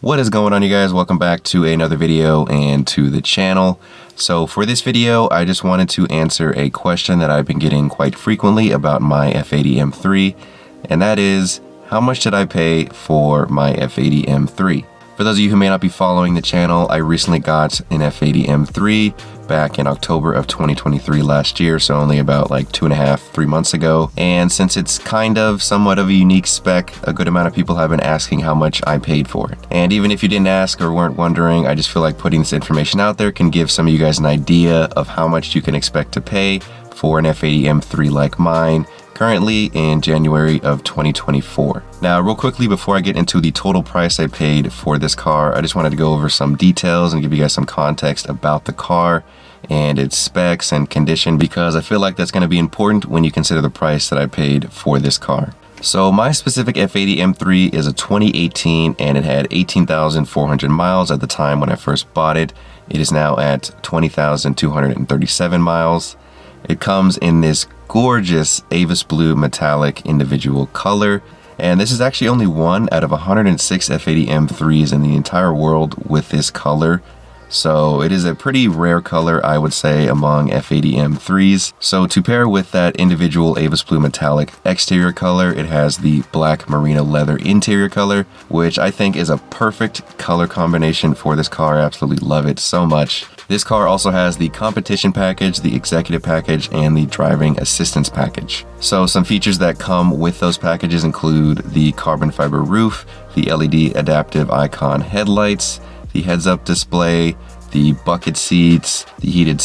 What is going on, you guys? Welcome back to another video and to the channel. So for this video, I just wanted to answer a question that I've been getting quite frequently about my F80 M3, and that is, how much did I pay for my F80 M3? For those of you who may not be following the channel, I recently got an F80 M3 back in October of 2023 last year, so only about like 2.5-3 months ago. And since it's kind of somewhat of a unique spec, a good amount of people have been asking how much I paid for it. And even if you didn't ask or weren't wondering, I just feel like putting this information out there can give some of you guys an idea of how much you can expect to pay for an F80 M3 like mine, currently in January of 2024. Now, real quickly, before I get into the total price I paid for this car, I just wanted to go over some details and give you guys some context about the car and its specs and condition, because I feel like that's going to be important when you consider the price that I paid for this car. So my specific F80 M3 is a 2018 and it had 18,400 miles at the time when I first bought it. It is now at 20,237 miles. It comes in this gorgeous Avus blue metallic individual color, and this is actually only one out of 106 F80 M3s in the entire world with this color. So it is a pretty rare color, I would say, among F80 M3s. So to pair with that individual Avus blue metallic exterior color, it has the black merino leather interior color, which I think is a perfect color combination for this car. I absolutely love it so much. This car also has the competition package, the executive package, and the driving assistance package. So some features that come with those packages include the carbon fiber roof, the LED adaptive icon headlights, the heads-up display, the bucket seats, the heated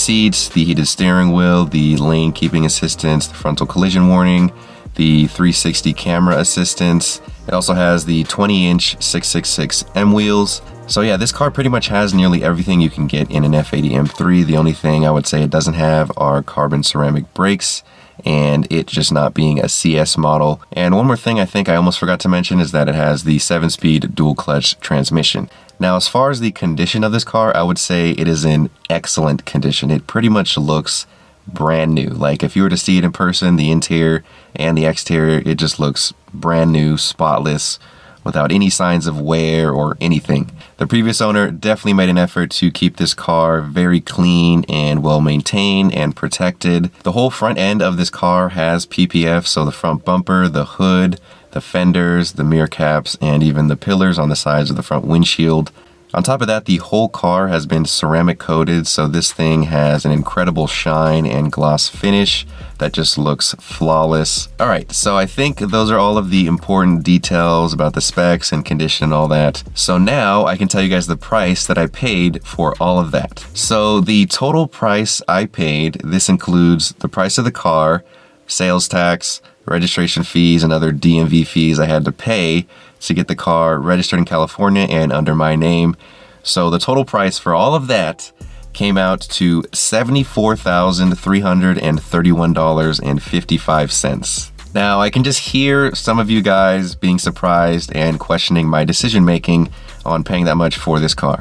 steering wheel, the lane keeping assistance, the frontal collision warning, the 360 camera assistance. It also has the 20-inch 666M wheels. So yeah, this car pretty much has nearly everything you can get in an F80 M3. The only thing I would say it doesn't have are carbon ceramic brakes, and it just not being a CS model. And one more thing I think I almost forgot to mention is that it has the 7-speed dual clutch transmission. Now, as far as the condition of this car, I would say it is in excellent condition. It pretty much looks brand new. Like if you were to see it in person, the interior and the exterior, it just looks brand new, spotless, without any signs of wear or anything. The previous owner definitely made an effort to keep this car very clean and well maintained and protected. The whole front end of this car has PPF, so the front bumper, the hood, the fenders, the mirror caps, and even the pillars on the sides of the front windshield. On top of that, the whole car has been ceramic coated, so this thing has an incredible shine and gloss finish that just looks flawless. All right, so I think those are all of the important details about the specs and condition and all that. So now I can tell you guys the price that I paid for all of that. So the total price I paid, this includes the price of the car, sales tax, registration fees, and other DMV fees I had to pay to get the car registered in California and under my name. So the total price for all of that came out to $74,331.55. Now, I can just hear some of you guys being surprised and questioning my decision making on paying that much for this car.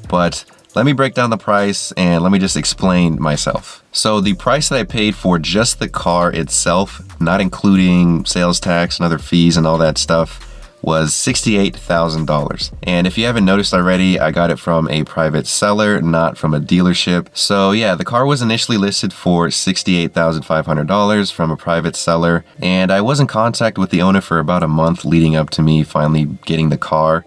But let me break down the price and let me just explain myself. So the price that I paid for just the car itself, not including sales tax and other fees and all that stuff, was $68,000. And if you haven't noticed already, I got it from a private seller, not from a dealership. So yeah, the car was initially listed for $68,500 from a private seller, and I was in contact with the owner for about a month leading up to me finally getting the car.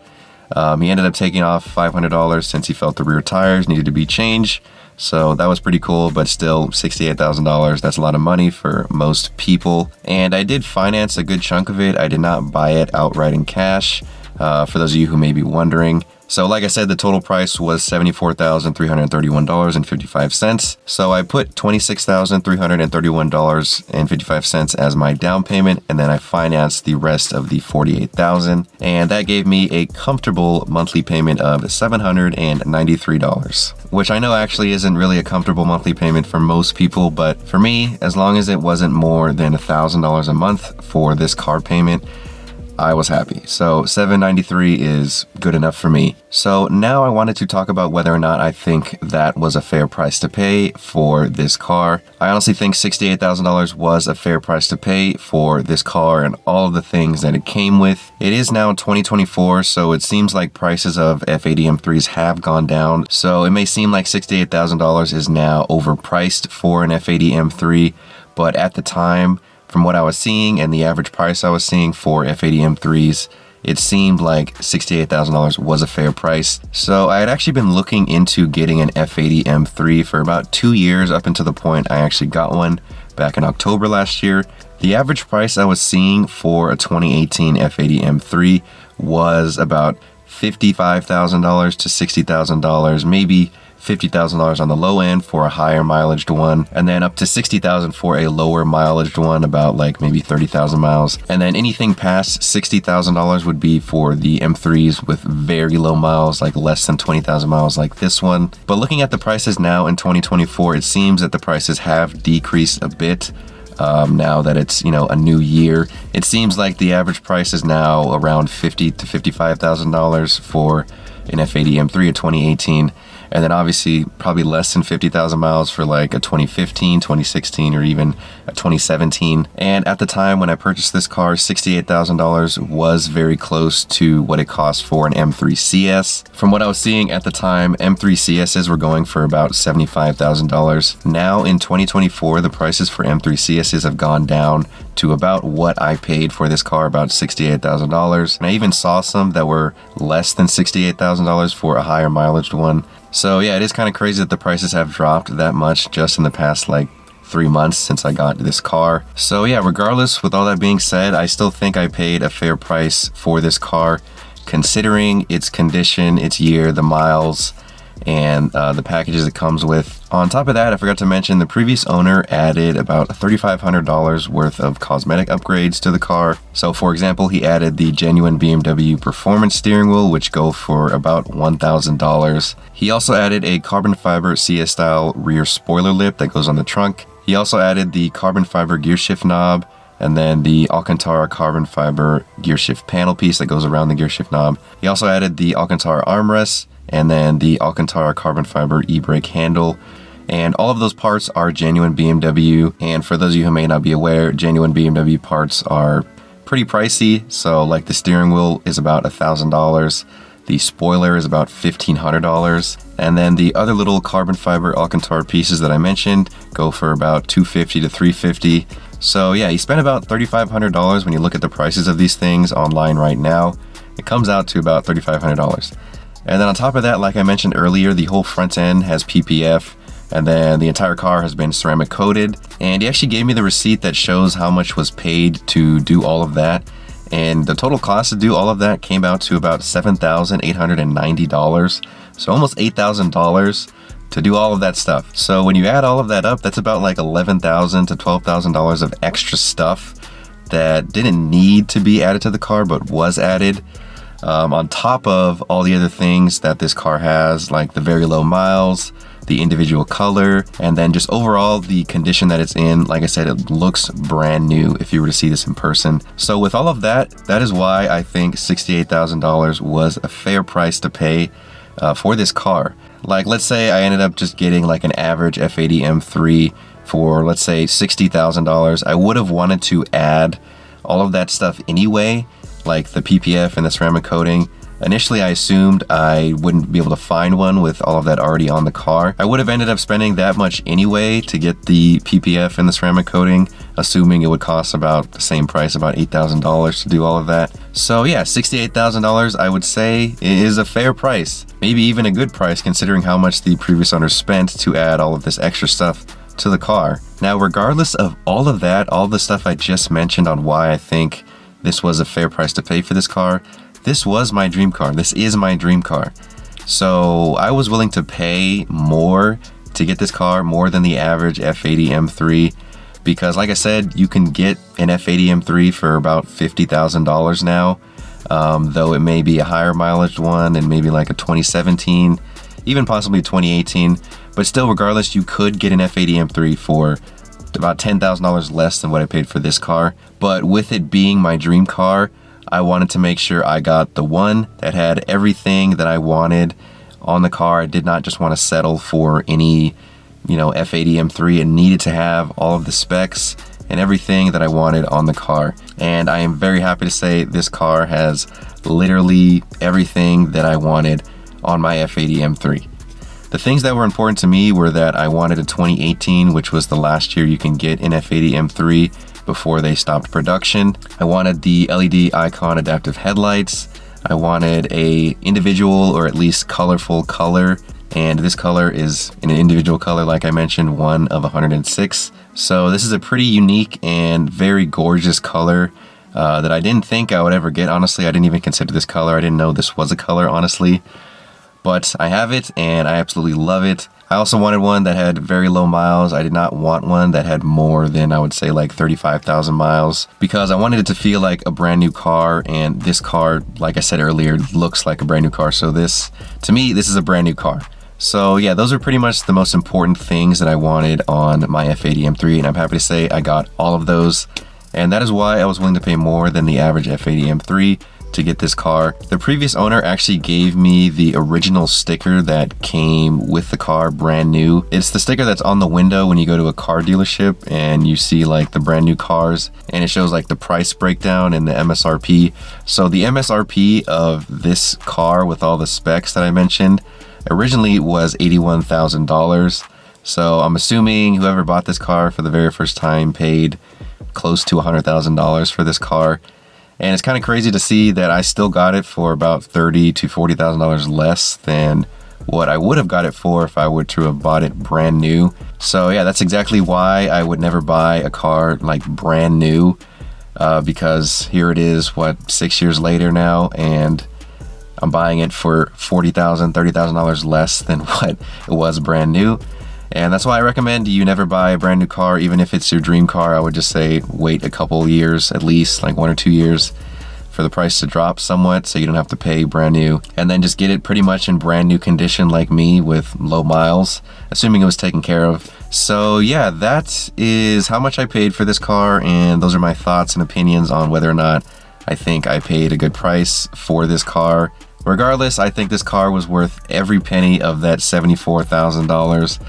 He ended up taking off $500 since he felt the rear tires needed to be changed. So that was pretty cool, but still $68,000, that's a lot of money for most people. And I did finance a good chunk of it. I did not buy it outright in cash, for those of you who may be wondering. So like I said, the total price was $74,331.55. So I put $26,331.55 as my down payment, and then I financed the rest of the $48,000, and that gave me a comfortable monthly payment of $793, which I know actually isn't really a comfortable monthly payment for most people, but for me, as long as it wasn't more than $1,000 a month for this car payment, I was happy. So $793 is good enough for me. So now I wanted to talk about whether or not I think that was a fair price to pay for this car. I honestly think $68,000 was a fair price to pay for this car and all of the things that it came with. It is now 2024, so it seems like prices of F80 M3s have gone down. So it may seem like $68,000 is now overpriced for an F80 M3, but at the time, from what I was seeing and the average price I was seeing for F80 M3s, it seemed like $68,000 was a fair price. So I had actually been looking into getting an F80 M3 for about 2 years, up until the point I actually got one back in October last year. The average price I was seeing for a 2018 F80 M3 was about $55,000 to $60,000, maybe $50,000 on the low end for a higher mileaged one, and then up to $60,000 for a lower mileaged one, about like maybe 30,000 miles. And then anything past $60,000 would be for the M3s with very low miles, like less than 20,000 miles like this one. But looking at the prices now in 2024, it seems that the prices have decreased a bit. Now that it's, a new year, it seems like the average price is now around $50,000 to $55,000 for an F80 M3 of 2018. And then obviously probably less than 50,000 miles for like a 2015, 2016, or even a 2017. And at the time when I purchased this car, $68,000 was very close to what it cost for an M3 CS. From what I was seeing at the time, M3 CSs were going for about $75,000. Now in 2024, the prices for M3 CSs have gone down to about what I paid for this car, about $68,000. And I even saw some that were less than $68,000 for a higher mileaged one. So yeah, it is kind of crazy that the prices have dropped that much just in the past like 3 months since I got this car. So yeah, regardless, with all that being said, I still think I paid a fair price for this car, considering its condition, its year, the miles, and the packages it comes with. On top of that, I forgot to mention the previous owner added about $3,500 worth of cosmetic upgrades to the car. So for example, he added the genuine BMW performance steering wheel, which go for about $1,000. He also added a carbon fiber CS style rear spoiler lip that goes on the trunk. He also added the carbon fiber gear shift knob, and then the Alcantara carbon fiber gear shift panel piece that goes around the gear shift knob. He also added the Alcantara armrest, and then the Alcantara carbon fiber e-brake handle. And all of those parts are genuine BMW. And for those of you who may not be aware, genuine BMW parts are pretty pricey. So like the steering wheel is about $1,000. The spoiler is about $1,500. And then the other little carbon fiber Alcantara pieces that I mentioned go for about $250 to $350. So yeah, you spend about $3,500 when you look at the prices of these things online right now. It comes out to about $3,500. And then on top of that, like I mentioned earlier, the whole front end has PPF, and then the entire car has been ceramic coated. And he actually gave me the receipt that shows how much was paid to do all of that. And the total cost to do all of that came out to about $7,890. So almost $8,000 to do all of that stuff. So when you add all of that up, that's about like $11,000 to $12,000 of extra stuff that didn't need to be added to the car, but was added. On top of all the other things that this car has, like the very low miles, the individual color, and then just overall the condition that it's in. Like I said, it looks brand new if you were to see this in person. So with all of that, that is why I think $68,000 was a fair price to pay for this car. Like, let's say I ended up just getting like an average F80 M3 for, let's say, $60,000. I would have wanted to add all of that stuff anyway, like the PPF and the ceramic coating. Initially, I assumed I wouldn't be able to find one with all of that already on the car. I would have ended up spending that much anyway to get the PPF and the ceramic coating, assuming it would cost about the same price, about $8,000 to do all of that. So yeah, $68,000 I would say is a fair price. Maybe even a good price considering how much the previous owner spent to add all of this extra stuff to the car. Now, regardless of all of that, all the stuff I just mentioned on why I think this was a fair price to pay for this car, this was my dream car. This is my dream car. So I was willing to pay more to get this car, more than the average F80 M3, because like I said, you can get an F80 M3 for about $50,000 now, though it may be a higher mileage one and maybe like a 2017, even possibly 2018, but still regardless, you could get an F80 M3 for about $10,000 less than what I paid for this car. But with it being my dream car, I wanted to make sure I got the one that had everything that I wanted on the car. I did not just want to settle for any, F80 M3. It needed to have all of the specs and everything that I wanted on the car. And I am very happy to say this car has literally everything that I wanted on my F80 M3. The things that were important to me were that I wanted a 2018, which was the last year you can get an F80 M3 before they stopped production. I wanted the LED icon adaptive headlights. I wanted a individual or at least colorful color, and this color is an individual color, like I mentioned, 1 of 106. So this is a pretty unique and very gorgeous color that I didn't think I would ever get. Honestly, I didn't even consider this color. I didn't know this was a color, honestly. But I have it and I absolutely love it. I also wanted one that had very low miles. I did not want one that had more than, I would say, like 35,000 miles, because I wanted it to feel like a brand new car, and this car, like I said earlier, looks like a brand new car. So this, to me, this is a brand new car. So yeah, those are pretty much the most important things that I wanted on my F80 M3, and I'm happy to say I got all of those. And that is why I was willing to pay more than the average F80 M3 to get this car. The previous owner actually gave me the original sticker that came with the car, brand new. It's the sticker that's on the window when you go to a car dealership and you see like the brand new cars, and it shows like the price breakdown and the MSRP. So the MSRP of this car with all the specs that I mentioned originally was $81,000. So I'm assuming whoever bought this car for the very first time paid close to $100,000 for this car. And it's kind of crazy to see that I still got it for about $30,000 to $40,000 less than what I would have got it for if I were to have bought it brand new. So yeah, that's exactly why I would never buy a car like brand new, because here it is, 6 years later now, and I'm buying it for $40,000, $30,000 less than what it was brand new. And that's why I recommend you never buy a brand new car. Even if it's your dream car, I would just say wait a couple years, at least like 1 or 2 years, for the price to drop somewhat so you don't have to pay brand new. And then just get it pretty much in brand new condition like me with low miles, assuming it was taken care of. So yeah, that is how much I paid for this car, and those are my thoughts and opinions on whether or not I think I paid a good price for this car. Regardless, I think this car was worth every penny of that $74,000.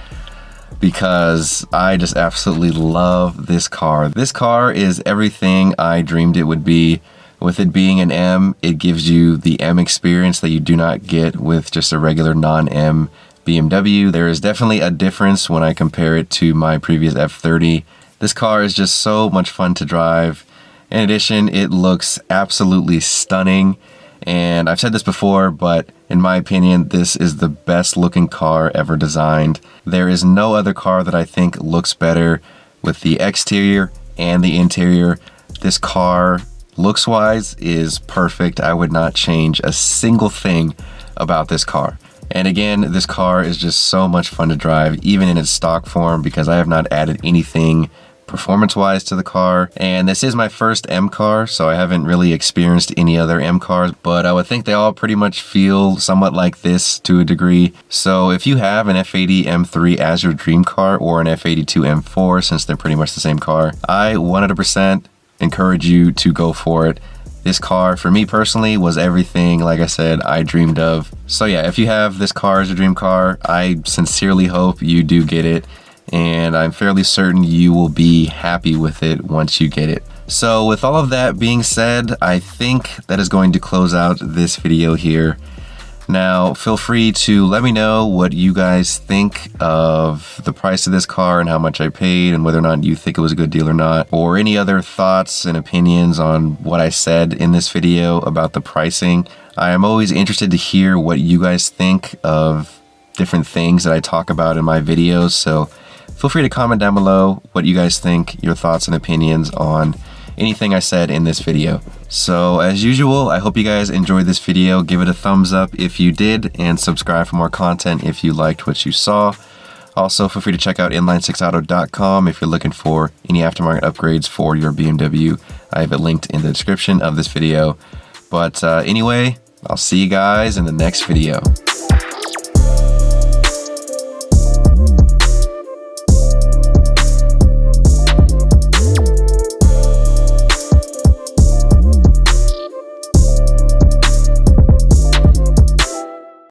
Because I just absolutely love this car. This car is everything I dreamed it would be. With it being an M, it gives you the M experience that you do not get with just a regular non-M BMW. There is definitely a difference when I compare it to my previous F30. This car is just so much fun to drive. In addition, it looks absolutely stunning. And I've said this before, but in my opinion, this is the best looking car ever designed. There is no other car that I think looks better with the exterior and the interior. This car, looks wise, is perfect. I would not change a single thing about this car. And again, this car is just so much fun to drive, even in its stock form, because I have not added anything performance-wise to the car. And this is my first M car, so I haven't really experienced any other M cars, but I would think they all pretty much feel somewhat like this to a degree. So if you have an F80 M3 as your dream car, or an F82 M4, since they're pretty much the same car, I 100% encourage you to go for it. This car, for me personally, was everything, like I said, I dreamed of. So yeah, if you have this car as your dream car, I sincerely hope you do get it. And I'm fairly certain you will be happy with it once you get it. So with all of that being said, I think that is going to close out this video here. Now, feel free to let me know what you guys think of the price of this car and how much I paid, and whether or not you think it was a good deal or not, or any other thoughts and opinions on what I said in this video about the pricing. I am always interested to hear what you guys think of different things that I talk about in my videos, so feel free to comment down below what you guys think, your thoughts and opinions on anything I said in this video. So as usual, I hope you guys enjoyed this video. Give it a thumbs up if you did, and subscribe for more content if you liked what you saw. Also, feel free to check out inline6auto.com if you're looking for any aftermarket upgrades for your BMW. I have it linked in the description of this video. But anyway, I'll see you guys in the next video.